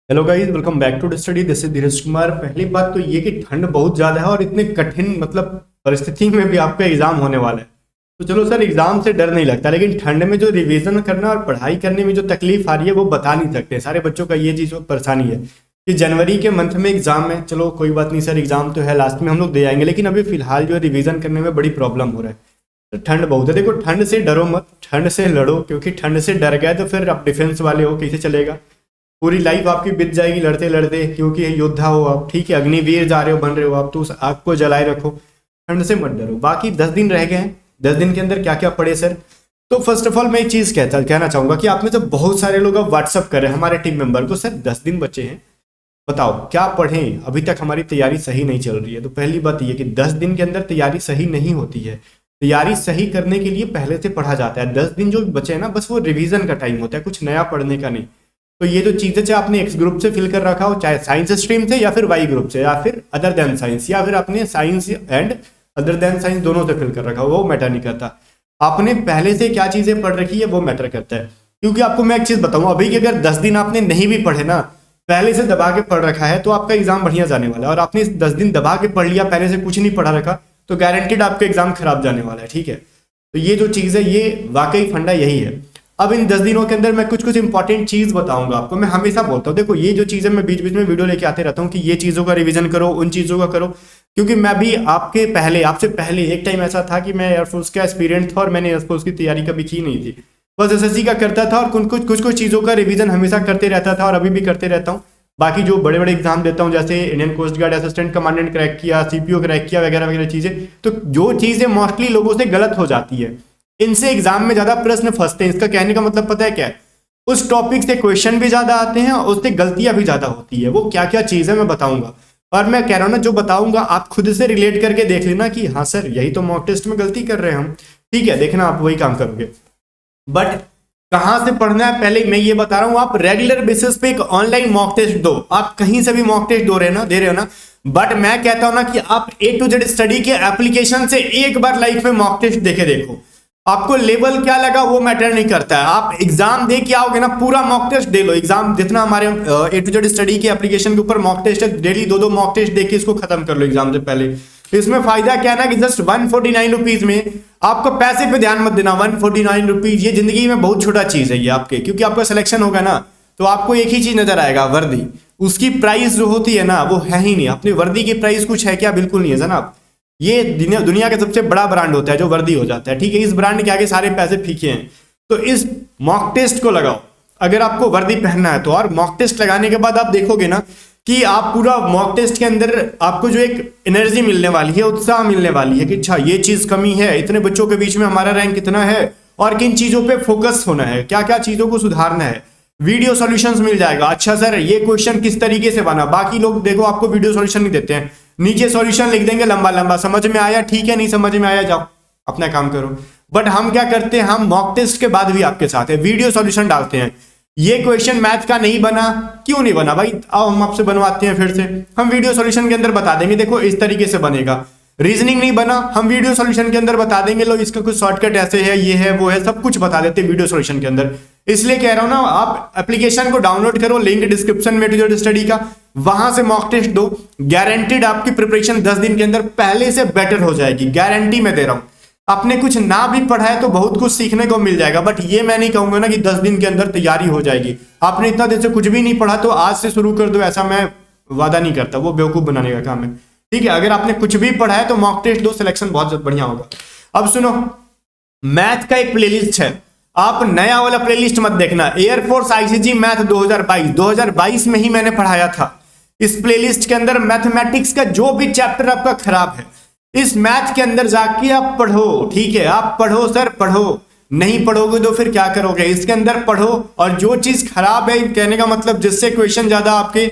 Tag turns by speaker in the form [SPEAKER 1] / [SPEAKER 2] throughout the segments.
[SPEAKER 1] Hello guys, welcome back to study. This is Dheeraj Kumar. पहली बात तो ये कि ठंड बहुत ज़्यादा है और इतने कठिन परिस्थिति में भी आपका एग्जाम होने वाला है। तो चलो सर, एग्जाम से डर नहीं लगता, लेकिन ठंड में जो रिवीजन करना और पढ़ाई करने में जो तकलीफ आ रही है वो बता नहीं सकते। सारे बच्चों का ये चीज़ परेशानी है कि जनवरी के मंथ में एग्जाम है। चलो कोई बात नहीं सर, एग्जाम तो है, लास्ट में हम लोग दे आएंगे, लेकिन अभी फिलहाल जो रिवीजन करने में बड़ी प्रॉब्लम हो रहा है। तो ठंड बहुत है। देखो, ठंड से डरो मत, ठंड से लड़ो, क्योंकि ठंड से डर गए तो फिर आप डिफेंस वाले हो, कैसे चलेगा? पूरी लाइफ आपकी बीत जाएगी लड़ते लड़ते, क्योंकि योद्धा हो आप, ठीक है, अग्निवीर जा रहे हो, बन रहे हो आप, तो उस आग को जलाए रखो। ठंड से मत डरो। बाकी 10 दिन रह गए हैं, 10 दिन के अंदर क्या क्या पढ़े सर? तो फर्स्ट ऑफ ऑल मैं एक चीज़ कहना चाहूँगा कि आप में से बहुत सारे लोग अब व्हाट्सअप कर रहे हैं हमारे टीम मेंबर को, सर 10 दिन बचे हैं, बताओ क्या पढ़ें, अभी तक हमारी तैयारी सही नहीं चल रही है। तो पहली बात ये कि 10 दिन के अंदर तैयारी सही नहीं होती है। तैयारी सही करने के लिए पहले से पढ़ा जाता है। 10 दिन जो बचे हैं ना, बस वो रिवीजन का टाइम होता है, कुछ नया पढ़ने का नहीं। तो ये जो चीज़ें चाहे आपने एक्स ग्रुप से फिल कर रखा हो, चाहे साइंस स्ट्रीम से या फिर वाई ग्रुप से या फिर अदर देन साइंस, या फिर आपने science and other than science दोनों से फिल कर रखा हो, वो मैटर नहीं करता। आपने पहले से क्या चीज़ें पढ़ रखी है वो मैटर करता है। क्योंकि आपको मैं एक चीज़ बताऊँ, अभी कि अगर 10 दिन आपने नहीं भी पढ़े ना, पहले से दबा के पढ़ रखा है, तो आपका एग्जाम बढ़िया जाने वाला है। और आपने 10 दिन दबा के पढ़ लिया, पहले से कुछ नहीं पढ़ा रखा, तो गारंटीड आपका एग्जाम खराब जाने वाला है। ठीक है, तो ये जो चीज़ है, ये वाकई फंडा यही है। अब इन 10 दिनों के अंदर मैं कुछ इंपॉर्टेंट चीज बताऊंगा आपको। मैं हमेशा बोलता हूँ, देखो ये जो चीजें मैं बीच बीच में वीडियो लेके आते रहता हूँ कि ये चीजों का रिवीजन करो, उन चीजों का करो, क्योंकि मैं भी आपसे पहले एक टाइम ऐसा था कि मैं एयरफोर्स का एस्पिरेंट था और मैंने एयरफोर्स की तैयारी कभी की नहीं थी, बस एसएससी का करता था और कुछ चीजों का रिवीजन हमेशा करते रहता था और अभी भी करते रहता हूँ। बाकी जो बड़े बड़े एग्जाम देता हूँ, जैसे Indian coast guard assistant commandant crack किया, सीपीओ क्रैक किया, वगैरह वगैरह चीजें, तो जो चीजें मोस्टली लोगों से गलत हो जाती है, इनसे एग्जाम में ज्यादा प्रश्न फंसते हैं। इसका कहने का मतलब पता है क्या है? उस टॉपिक से क्वेश्चन भी ज्यादा आते हैं और उससे गलतियां भी ज्यादा होती है। वो क्या क्या चीज है मैं बताऊंगा, और मैं कह रहा हूं ना, जो बताऊंगा आप खुद से रिलेट करके देख लेना कि हाँ सर, यही तो मॉक टेस्ट में गलती कर रहे हैं हम। ठीक है, देखना आप वही काम करोगे। बट कहां से पढ़ना है पहले मैं ये बता रहा हूं। आप रेगुलर बेसिस पे एक ऑनलाइन मॉक टेस्ट दो, आप कहीं से भी मॉक टेस्ट दे रहे हो ना, बट मैं कहता हूं ना कि आप A to Z स्टडी के एप्लीकेशन से एक बार लाइफ में मॉक टेस्ट देके देखो। आपको लेवल क्या लगा वो मैटर नहीं करता है, आप एग्जाम दे के आओगे ना, पूरा मॉक टेस्ट दे लो। एग्जाम जितना हमारे A to Z स्टडी के एप्लीकेशन के ऊपर मॉक टेस्ट है, डेली 2-2 मॉक टेस्ट देके इसको खत्म कर लो एग्जाम से पहले। इसमें फायदा क्या है ना कि जस्ट 149 रुपीज में आपको पैसे पे ध्यान मत देना। 149 रुपीज, ये जिंदगी में बहुत छोटा चीज है ये आपके, क्योंकि आपका सिलेक्शन होगा ना तो आपको एक ही चीज नजर आएगा, वर्दी। उसकी प्राइस जो होती है ना वो है ही नहीं। अपनी वर्दी की प्राइस कुछ है क्या? बिल्कुल नहीं है जनाब। ये दुनिया का सबसे बड़ा ब्रांड होता है जो वर्दी हो जाता है। ठीक है, इस ब्रांड के आगे सारे पैसे फीके हैं। तो इस मॉक टेस्ट को लगाओ अगर आपको वर्दी पहनना है तो। और मॉक टेस्ट लगाने के बाद आप देखोगे ना कि आप पूरा मॉक टेस्ट के अंदर आपको जो एक एनर्जी मिलने वाली है, उत्साह मिलने वाली है कि अच्छा ये चीज कमी है, इतने बच्चों के बीच में हमारा रैंक कितना है और किन चीजों पे फोकस होना है, क्या क्या चीजों को सुधारना है। वीडियो सॉल्यूशंस मिल जाएगा। अच्छा सर, ये क्वेश्चन किस तरीके से बना। बाकी लोग देखो आपको वीडियो सॉल्यूशन नहीं देते हैं, नीचे सॉल्यूशन लिख देंगे लंबा लंबा, समझ में आया ठीक है, नहीं समझ में आया जाओ अपना काम करो। बट हम क्या करते हैं, हम मॉक टेस्ट के बाद भी आपके साथ है, वीडियो सॉल्यूशन डालते हैं। ये क्वेश्चन मैथ का नहीं बना, क्यों नहीं बना भाई, आओ हम आपसे बनवाते हैं फिर से। हम वीडियो सॉल्यूशन के अंदर बता देंगे, देखो इस तरीके से बनेगा। रीजनिंग नहीं बना, हम वीडियो सॉल्यूशन के अंदर बता देंगे, लो इसका कुछ शॉर्टकट ऐसे है, ये है वो है, सब कुछ बता देते हैं वीडियो सॉल्यूशन के अंदर। इसलिए कह रहा हूं ना, आप एप्लीकेशन को डाउनलोड करो, लिंक डिस्क्रिप्शन में A to Z स्टडी का, वहां से मॉक टेस्ट दो। गारंटीड आपकी प्रिपरेशन 10 दिन के अंदर पहले से बेटर हो जाएगी, गारंटी मैं दे रहा हूं। आपने कुछ ना भी पढ़ा है तो बहुत कुछ सीखने को मिल जाएगा, बट ये मैं नहीं कहूंगा ना कि 10 दिन के अंदर तैयारी हो जाएगी। आपने इतना दिन से कुछ भी नहीं पढ़ा तो आज से शुरू कर दो, ऐसा मैं वादा नहीं करता, वो बेवकूफ बनाने का काम है। ठीक है, अगर आपने कुछ भी पढ़ा है तो मॉक टेस्ट दो, सिलेक्शन बहुत बढ़िया होगा। अब सुनो, मैथ का एक प्लेलिस्ट है, आप नया वाला प्लेलिस्ट मत देखना। एयरफोर्स आईसीजी मैथ 2022 में ही मैंने पढ़ाया था। इस प्लेलिस्ट के अंदर मैथमेटिक्स का जो भी चैप्टर आपका खराब है, इस मैथ के अंदर जाके आप पढ़ो। ठीक है, आप पढ़ो सर, पढ़ो। नहीं पढ़ोगे तो फिर क्या करोगे? इसके अंदर पढ़ो, और जो चीज खराब है, कहने का मतलब जिससे क्वेश्चन ज्यादा आपके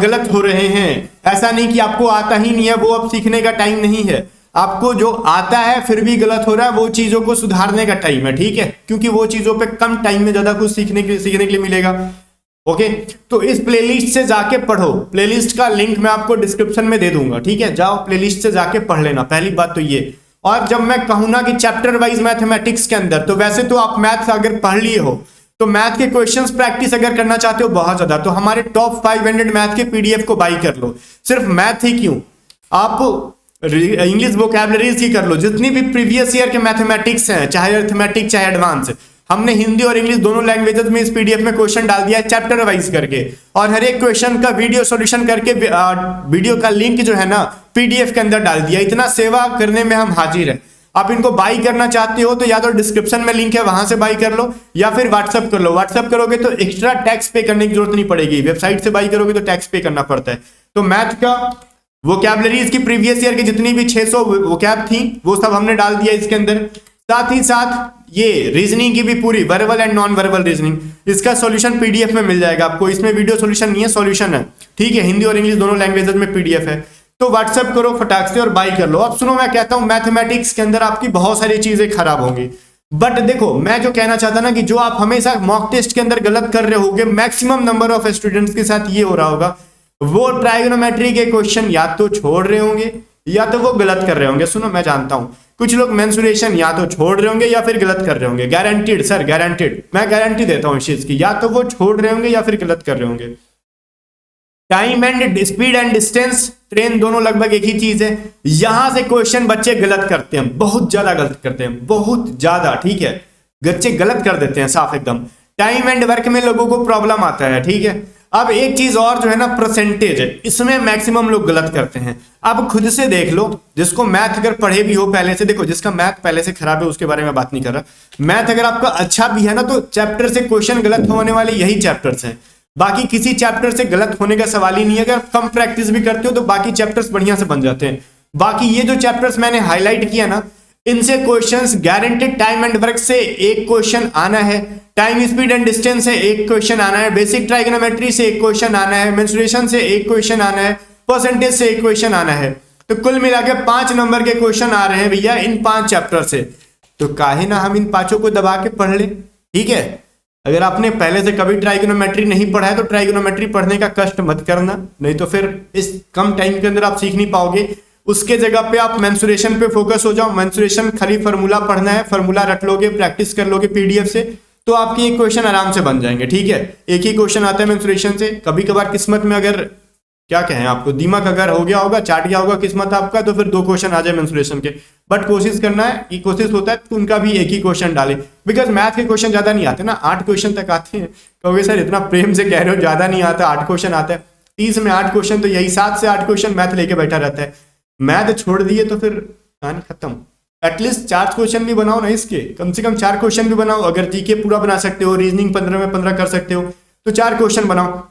[SPEAKER 1] गलत हो रहे हैं, ऐसा नहीं कि आपको आता ही नहीं है, वो अब सीखने का टाइम नहीं है। आपको जो आता है फिर भी गलत हो रहा है, वो चीजों को सुधारने का टाइम है। ठीक है, क्योंकि वो चीजों पे कम टाइम में ज्यादा कुछ सीखने के लिए मिलेगा। ओके, तो इस प्लेलिस्ट से जाके पढ़ो। प्लेलिस्ट का लिंक मैं आपको डिस्क्रिप्शन में दे दूंगा। ठीक है, जाओ प्लेलिस्ट से जाके पढ़ लेना, पहली बात तो ये। और जब मैं कहूँ ना कि चैप्टर वाइज मैथमेटिक्स के अंदर, तो वैसे तो आप मैथ्स अगर पढ़ लिए हो तो मैथ के क्वेश्चंस प्रैक्टिस अगर करना चाहते हो बहुत ज्यादा, तो हमारे टॉप 500 मैथ के पीडीएफ को बाई कर लो। सिर्फ मैथ ही क्यों, आप इंग्लिश वोकैबुलरीज की कर लो, जितनी भी प्रीवियस ईयर के मैथमेटिक्स हैं, चाहे अरिथमेटिक चाहे एडवांस, हमने हिंदी और इंग्लिश दोनों लैंग्वेजेस में इस पीडीएफ में क्वेश्चन डाल दिया है चैप्टर वाइज करके, और हर एक क्वेश्चन का वीडियो सॉल्यूशन करके वीडियो का लिंक जो है ना पीडीएफ के अंदर डाल दिया। इतना सेवा करने में हम हाजिर हैं। आप इनको बाई करना चाहते हो तो या तो डिस्क्रिप्शन में लिंक है वहां से बाई कर लो, या फिर व्हाट्सअप कर लो। व्हाट्सअप करोगे तो एक्स्ट्रा टैक्स पे करने की जरूरत नहीं पड़ेगी, वेबसाइट से बाई करोगे तो टैक्स पे करना पड़ता है। तो मैथ का वोकैबुलरीज की प्रीवियस ईयर की जितनी भी 600 वोकैब थी वो सब हमने डाल दिया इसके अंदर। साथ ही साथ ये रीजनिंग की भी पूरी verbal and non verbal reasoning, इसका सॉल्यूशन पीडीएफ में मिल जाएगा आपको। इसमें वीडियो सॉल्यूशन नहीं है, सॉल्यूशन है, ठीक है। हिंदी और इंग्लिश दोनों लैंग्वेजेस में पीडीएफ है। तो व्हाट्सएप करो फटाक से और बाई कर लो। अब सुनो, मैं कहता हूं मैथमेटिक्स के अंदर आपकी बहुत सारी चीजें खराब होंगी, बट देखो मैं जो कहना चाहता ना कि जो आप हमेशा मॉक टेस्ट के अंदर गलत कर रहे होगे, मैक्सिमम नंबर ऑफ स्टूडेंट्स के साथ ये हो रहा होगा, वो ट्राइगोनोमेट्री के क्वेश्चन या तो छोड़ रहे होंगे या तो वो गलत कर रहे होंगे। सुनो, मैं जानता हूं कुछ लोग मेंसुरेशन या तो छोड़ रहे होंगे या फिर गलत कर रहे होंगे। गारंटीड सर, गारंटीड, मैं गारंटी देता हूं इस चीज की, या तो वो छोड़ रहे होंगे या फिर गलत कर रहे होंगे। Time and speed and distance, train, दोनों लगभग एक ही चीज है। यहां से क्वेश्चन बच्चे गलत करते हैं, बहुत ज्यादा गलत करते हैं, बहुत ज्यादा, ठीक है। बच्चे गलत कर देते हैं साफ एकदम। टाइम एंड वर्क में लोगों को प्रॉब्लम आता है, ठीक है। अब एक चीज और जो है ना, परसेंटेज है, इसमें मैक्सिमम लोग गलत करते हैं। अब खुद से देख लो, जिसको मैथ अगर पढ़े भी हो पहले से, देखो जिसका मैथ पहले से खराब है उसके बारे में बात नहीं कर रहा। मैथ अगर आपका अच्छा भी है ना, तो चैप्टर से क्वेश्चन गलत होने वाले यही चैप्टर्स हैं, बाकी किसी चैप्टर से गलत होने का सवाल ही नहीं है। अगर कम प्रैक्टिस भी करते हो तो बाकी चैप्टर्स बढ़िया से बन जाते हैं। बाकी ये जो चैप्टर्स मैंने हाईलाइट किया ना, इनसे questions guaranteed time and work से एक क्वेश्चन आना है, टाइम स्पीड एंड डिस्टेंस से एक क्वेश्चन आना है, बेसिक ट्राइगोनोमेट्री से एक क्वेश्चन आना है, मेंसुरेशन से एक क्वेश्चन आना है, परसेंटेज से एक क्वेश्चन आना है। तो कुल मिला के 5 नंबर के क्वेश्चन आ रहे हैं भैया इन 5 चैप्टर से। तो काहे ना हम इन 5 को दबा के पढ़ ले, ठीक है। अगर आपने पहले से कभी ट्राइगोनोमेट्री नहीं पढ़ा है तो ट्राइगोनोमेट्री पढ़ने का कष्ट मत करना, नहीं तो फिर इस कम टाइम के अंदर आप सीख नहीं पाओगे। उसके जगह पे आप मेंसुरेशन पे फोकस हो जाओ। मेंसुरेशन खाली फार्मूला पढ़ना है, फार्मूला रट लोगे, प्रैक्टिस कर लोगे पीडीएफ से, तो आपके एक क्वेश्चन आराम से बन जाएंगे, ठीक है। एक ही क्वेश्चन आता है मेंसुरेशन से। कभी कभार किस्मत में अगर क्या कहें आपको, दिमाग अगर हो गया होगा, चाट गया होगा किस्मत आपका, तो फिर 2 क्वेश्चन आ जाए मेंसुरेशन के। बट कोशिश करना है कि कोशिश होता है तो उनका भी एक ही क्वेश्चन डाले, बिकॉज मैथ के क्वेश्चन ज्यादा नहीं आते ना, 8 क्वेश्चन तक आते हैं। कहोगे सर इतना प्रेम से कह रहे हो, ज्यादा नहीं आता, 8 क्वेश्चन आता है। 30 में 8 क्वेश्चन, तो यही 7 से 8 क्वेश्चन मैथ लेके बैठा रहता है। मैथ छोड़ दिए तो फिर कहानी खत्म। एटलीस्ट 4 क्वेश्चन भी बनाओ ना इसके, कम से कम 4 क्वेश्चन भी बनाओ। अगर जीके पूरा बना सकते हो, रीजनिंग 15 में 15 कर सकते हो, तो 4 क्वेश्चन बनाओ।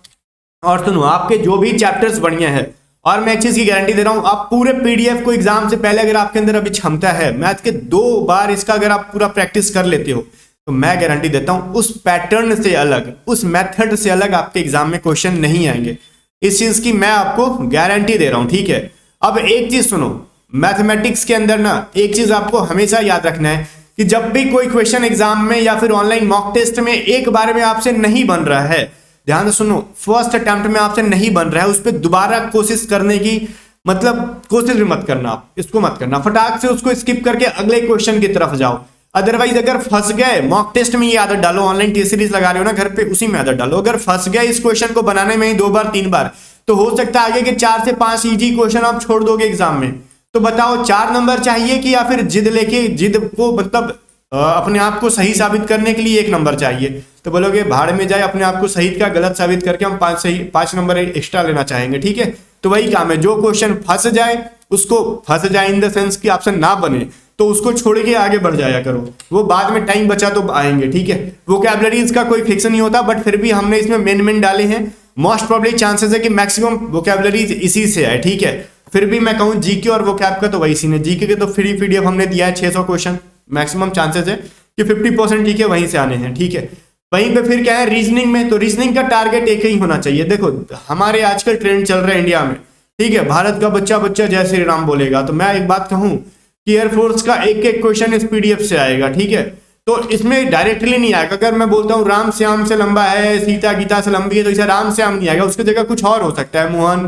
[SPEAKER 1] और सुनो, आपके जो भी चैप्टर्स बढ़िया है, और मैं एक चीज की गारंटी दे रहा हूं, आप पूरे पीडीएफ को एग्जाम से पहले अगर आपके अंदर अभी क्षमता है मैथ के 2 बार इसका अगर आप पूरा प्रैक्टिस कर लेते हो, तो मैं गारंटी देता हूं उस पैटर्न से अलग, उस मेथड से अलग आपके एग्जाम में क्वेश्चन नहीं आएंगे। इस चीज की मैं आपको गारंटी दे रहा हूं, ठीक है। अब एक चीज सुनो, मैथमेटिक्स के अंदर ना एक चीज आपको हमेशा याद रखना है कि जब भी कोई क्वेश्चन एग्जाम में या फिर ऑनलाइन मॉक टेस्ट में एक बार में आपसे नहीं बन रहा है, ध्यान से सुनो, फर्स्ट अटेम्प्ट में आपसे नहीं बन रहा है, उस पर दोबारा कोशिश करने की मतलब कोशिश भी मत करना, आप इसको मत करना, फटाक से उसको स्किप करके अगले क्वेश्चन की तरफ जाओ। अदरवाइज अगर फंस गए, मॉक टेस्ट में ये आदत डालो, ऑनलाइन टेस्ट सीरीज लगा रहे हो ना घर पे, उसी में आदत डालो। अगर फंस गए इस क्वेश्चन को बनाने में ही 2 बार 3 बार, तो हो सकता है आगे के 4 से 5 इजी क्वेश्चन आप छोड़ दोगे एग्जाम में। तो बताओ 4 नंबर चाहिए कि या फिर जिद लेके, जिद को मतलब अपने आप को सही साबित करने के लिए 1 नंबर चाहिए? तो बोलोगे भाड़ में जाए, अपने आप को सही का गलत साबित करके हम 5 नंबर एक्स्ट्रा लेना चाहेंगे, ठीक है। तो वही काम है, जो क्वेश्चन फंस जाए उसको फंस जाए इन द सेंस कि ऑप्शन ना बने, तो उसको छोड़ के आगे बढ़ जाया करो। वो बाद में टाइम बचा तो आएंगे, ठीक है। वोकैबुलरीज का कोई फिक्स नहीं होता, बट फिर भी हमने इसमें मेन डाले हैं। मोस्ट प्रोबेबली चांसेस है कि मैक्सिमम वोकैबुलरीज इसी से है, ठीक है। फिर भी मैं कहूँ जीके और वोकैब का तो वही सीन है। जीके के तो फ्री पीडीएफ हमने दिया है 600 क्वेश्चन, मैक्सिमम चांसेस है कि 50% जीके वहीं से आने हैं, ठीक है। वहीं पे फिर क्या है रीजनिंग में, तो रीजनिंग का टारगेट एक ही होना चाहिए। देखो हमारे आजकल ट्रेंड चल रहा है इंडिया में, ठीक है, भारत का बच्चा जय श्री राम बोलेगा। तो मैं एक बात कहूं कि एयरफोर्स का एक क्वेश्चन इस पीडीएफ से आएगा, ठीक है। तो इसमें डायरेक्टली नहीं आएगा। अगर मैं बोलता हूँ राम श्याम से लंबा है, सीता गीता से लंबी है, तो इसे राम श्याम नहीं आएगा, उसकी जगह कुछ और हो सकता है, मोहन,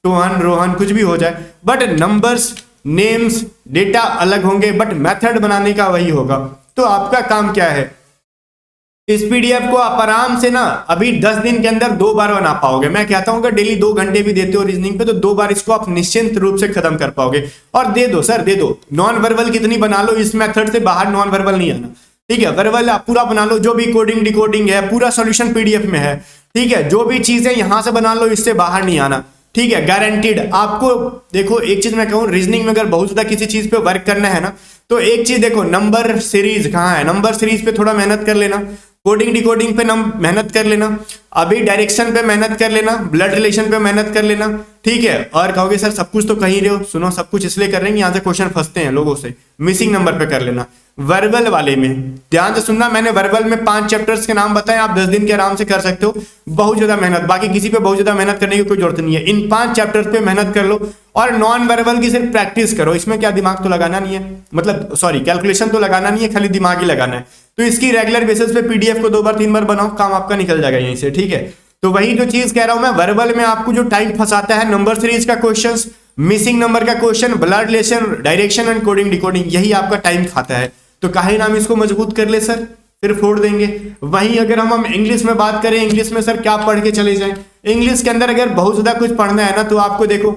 [SPEAKER 1] टोहन, रोहन, कुछ भी हो जाए। बट नंबर्स, नेम्स, डेटा अलग होंगे, बट मेथड बनाने का वही होगा। तो आपका काम क्या है, इस पीडीएफ को आप आराम से ना अभी 10 दिन के अंदर 2 बार बना पाओगे। मैं कहता हूं कि डेली 2 घंटे भी देते हो रीजनिंग पे तो 2 बार इसको आप निश्चिंत रूप से खत्म कर पाओगे। और दे दो सर, दे दो। नॉन वर्बल कितनी बना लो, इस मेथड से बाहर नॉन वर्बल नहीं आना, ठीक है। वर्बल आप पूरा बना लो, जो भी कोडिंग डिकोडिंग है पूरा सॉल्यूशन पीडीएफ में है, ठीक है। जो भी चीजें यहां से बना लो, इससे बाहर नहीं आना, ठीक है, गारंटीड। आपको देखो एक चीज मैं कहूं, रीजनिंग में अगर बहुत ज्यादा किसी चीज पे वर्क करना है ना, तो एक चीज देखो, नंबर सीरीज कहाँ है, नंबर सीरीज पे थोड़ा मेहनत कर लेना, कोडिंग डिकोडिंग पे मेहनत कर लेना, अभी डायरेक्शन पे मेहनत कर लेना, ब्लड रिलेशन पे मेहनत कर लेना, ठीक है। और कहोगे सर सब कुछ तो कहीं रहे हो, सुनो सब कुछ इसलिए कर रहे हैं, यहां से क्वेश्चन फंसते हैं लोगों से, मिसिंग नंबर पे कर लेना। वर्बल वाले में ध्यान से सुनना, मैंने वर्बल में 5 चैप्टर्स के नाम बताए, आप 10 दिन के आराम से कर सकते हो, बहुत ज्यादा मेहनत, बाकी किसी पे बहुत ज्यादा मेहनत करने की कोई जरूरत नहीं है। इन 5 चैप्टर्स पे मेहनत कर लो और नॉन वर्बल की सिर्फ प्रैक्टिस करो। इसमें क्या दिमाग तो लगाना नहीं है, मतलब सॉरी कैलकुलेशन तो लगाना नहीं है, खाली दिमाग ही लगाना है। तो इसकी रेगुलर बेसिस पे पीडीएफ को 2 बार 3 बार बनाओ, काम आपका निकल जाएगा यहीं से, ठीक है। तो वही जो चीज कह रहा हूं मैं, वर्बल में आपको जो टाइम फंसाता है, नंबर सीरीज का क्वेश्चन, मिसिंग नंबर का question, blood relation, direction and coding decoding, यही आपका टाइम खाता है। तो काहे नाम इसको मजबूत कर ले सर, फिर फोड़ देंगे। वहीं अगर हम इंग्लिश में बात करें, इंग्लिश में सर क्या पढ़ के चले जाएं, इंग्लिश के अंदर अगर बहुत ज्यादा कुछ पढ़ना है ना, तो आपको देखो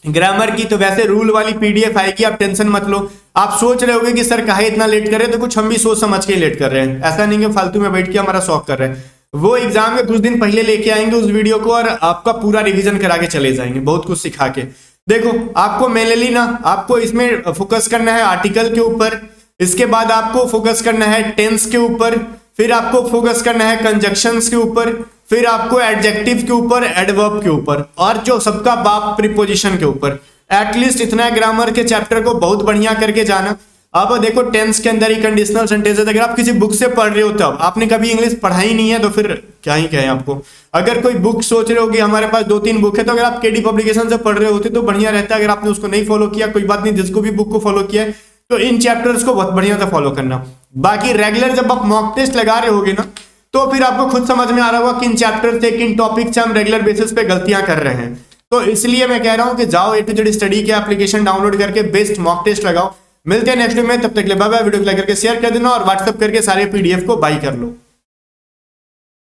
[SPEAKER 1] ग्रामर की तो वैसे रूल वाली पीडीएफ आएगी, आप टेंशन मत लो। आप सोच रहे होगे कि सर काहे इतना लेट कर रहे हैं, तो कुछ हम भी सोच समझ के लेट कर रहे हैं, ऐसा नहीं कि फालतू में बैठ के हमारा शौक कर रहे हैं। वो एग्जाम के कुछ दिन पहले लेके आएंगे उस वीडियो को और आपका पूरा रिवीजन करा के चले जाएंगे, बहुत कुछ सिखा के। देखो आपको मेनली ना, आपको इसमें फोकस करना है आर्टिकल के ऊपर, इसके बाद आपको फोकस करना है टेंस के ऊपर, फिर आपको फोकस करना है कंजक्शंस के ऊपर, फिर आपको एडजेक्टिव के ऊपर, एडवर्ब के ऊपर, और जो सबका बाप प्रीपोजिशन के ऊपर। एटलीस्ट इतना ग्रामर के चैप्टर को बहुत बढ़िया करके जाना। अब देखो टेंस के अंदर ही कंडीशनल सेंटेंसेस, अगर आप किसी बुक से पढ़ रहे हो तब, आपने कभी इंग्लिश पढ़ा ही नहीं है तो फिर क्या ही कहें आपको। अगर कोई बुक सोच रहे हो कि हमारे पास 2-3 बुक है, तो अगर आप केडी पब्लिकेशन से पढ़ रहे होते तो बढ़िया रहता है। अगर आपने उसको नहीं फॉलो किया कोई बात नहीं, जिसको भी बुक को फॉलो किया है तो इन चैप्टर्स को बहुत बढ़िया से फॉलो करना। बाकी रेगुलर जब आप मॉक टेस्ट लगा रहे होगे ना, तो फिर आपको खुद समझ में आ रहा होगा किन चैप्टर से, किन टॉपिक से हम रेगुलर बेसिस पे गलतियां कर रहे हैं। तो इसलिए मैं कह रहा हूं कि जाओ A to Z स्टडी के एप्लीकेशन डाउनलोड करके बेस्ट मॉक टेस्ट लगाओ। मिलते हैं नेक्स्ट में, तब तक ले बाय बाय। वीडियो को लाइक करके शेयर कर देना और व्हाट्सएप करके सारे पीडीएफ को बाय कर लो।